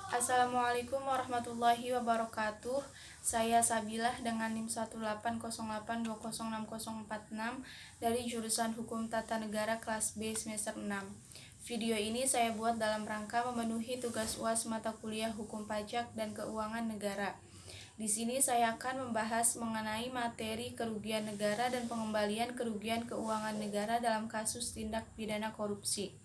Assalamualaikum warahmatullahi wabarakatuh. Saya Sabilah dengan NIM 18082060046 dari jurusan Hukum Tata Negara kelas B semester 6. Video ini saya buat dalam rangka memenuhi tugas UAS mata kuliah Hukum Pajak dan Keuangan Negara. Di sini saya akan membahas mengenai materi kerugian negara dan pengembalian kerugian keuangan negara dalam kasus tindak pidana korupsi.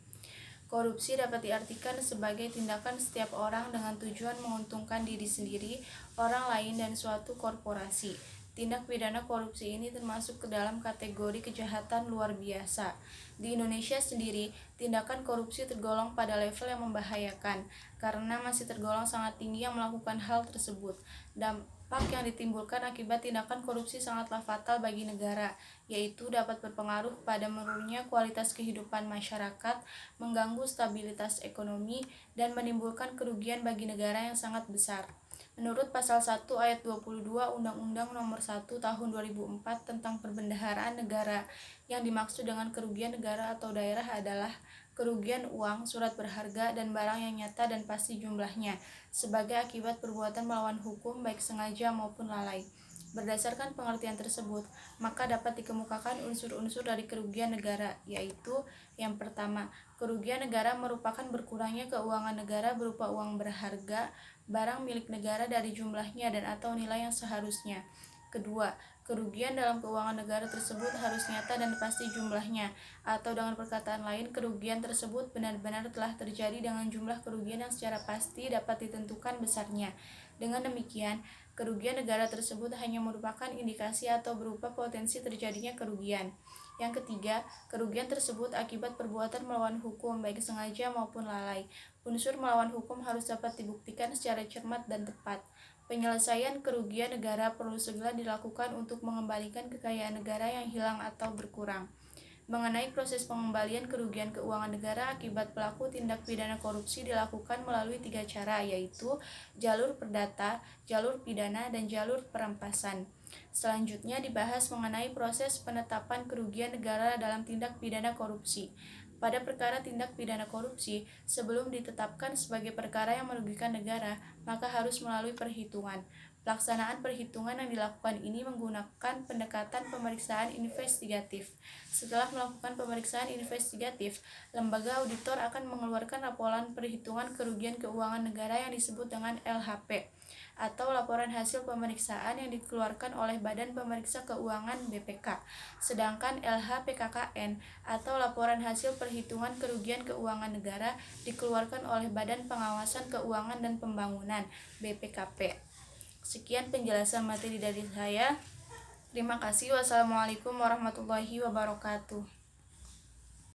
Korupsi dapat diartikan sebagai tindakan setiap orang dengan tujuan menguntungkan diri sendiri, orang lain, dan suatu korporasi. Tindak pidana korupsi ini termasuk ke dalam kategori kejahatan luar biasa. Di Indonesia sendiri, tindakan korupsi tergolong pada level yang membahayakan karena masih tergolong sangat tinggi yang melakukan hal tersebut. Dampak yang ditimbulkan akibat tindakan korupsi sangatlah fatal bagi negara, yaitu dapat berpengaruh pada menurunnya kualitas kehidupan masyarakat, mengganggu stabilitas ekonomi, dan menimbulkan kerugian bagi negara yang sangat besar. Menurut Pasal 1 Ayat 22 Undang-Undang Nomor 1 Tahun 2004 tentang Perbendaharaan Negara, yang dimaksud dengan kerugian negara atau daerah adalah kerugian uang, surat berharga, dan barang yang nyata dan pasti jumlahnya, sebagai akibat perbuatan melawan hukum baik sengaja maupun lalai. Berdasarkan pengertian tersebut, maka dapat dikemukakan unsur-unsur dari kerugian negara, yaitu yang pertama, kerugian negara merupakan berkurangnya keuangan negara berupa uang berharga, barang milik negara dari jumlahnya dan atau nilai yang seharusnya. Kedua, kerugian dalam keuangan negara tersebut harus nyata dan pasti jumlahnya, atau dengan perkataan lain, kerugian tersebut benar-benar telah terjadi dengan jumlah kerugian yang secara pasti dapat ditentukan besarnya. Dengan demikian, kerugian negara tersebut hanya merupakan indikasi atau berupa potensi terjadinya kerugian. Yang ketiga, kerugian tersebut akibat perbuatan melawan hukum baik sengaja maupun lalai. Unsur melawan hukum harus dapat dibuktikan secara cermat dan tepat. Penyelesaian kerugian negara perlu segera dilakukan untuk mengembalikan kekayaan negara yang hilang atau berkurang. Mengenai proses pengembalian kerugian keuangan negara akibat pelaku tindak pidana korupsi dilakukan melalui 3 cara, yaitu jalur perdata, jalur pidana, dan jalur perampasan. Selanjutnya dibahas mengenai proses penetapan kerugian negara dalam tindak pidana korupsi. Pada perkara tindak pidana korupsi, sebelum ditetapkan sebagai perkara yang merugikan negara, maka harus melalui perhitungan. Pelaksanaan perhitungan yang dilakukan ini menggunakan pendekatan pemeriksaan investigatif. Setelah melakukan pemeriksaan investigatif, lembaga auditor akan mengeluarkan laporan perhitungan kerugian keuangan negara yang disebut dengan LHP, atau laporan hasil pemeriksaan yang dikeluarkan oleh Badan Pemeriksa Keuangan BPK. Sedangkan LHPKKN atau laporan hasil perhitungan kerugian keuangan negara dikeluarkan oleh Badan Pengawasan Keuangan dan Pembangunan BPKP. Sekian penjelasan materi dari saya. Terima kasih. Wassalamualaikum warahmatullahi wabarakatuh.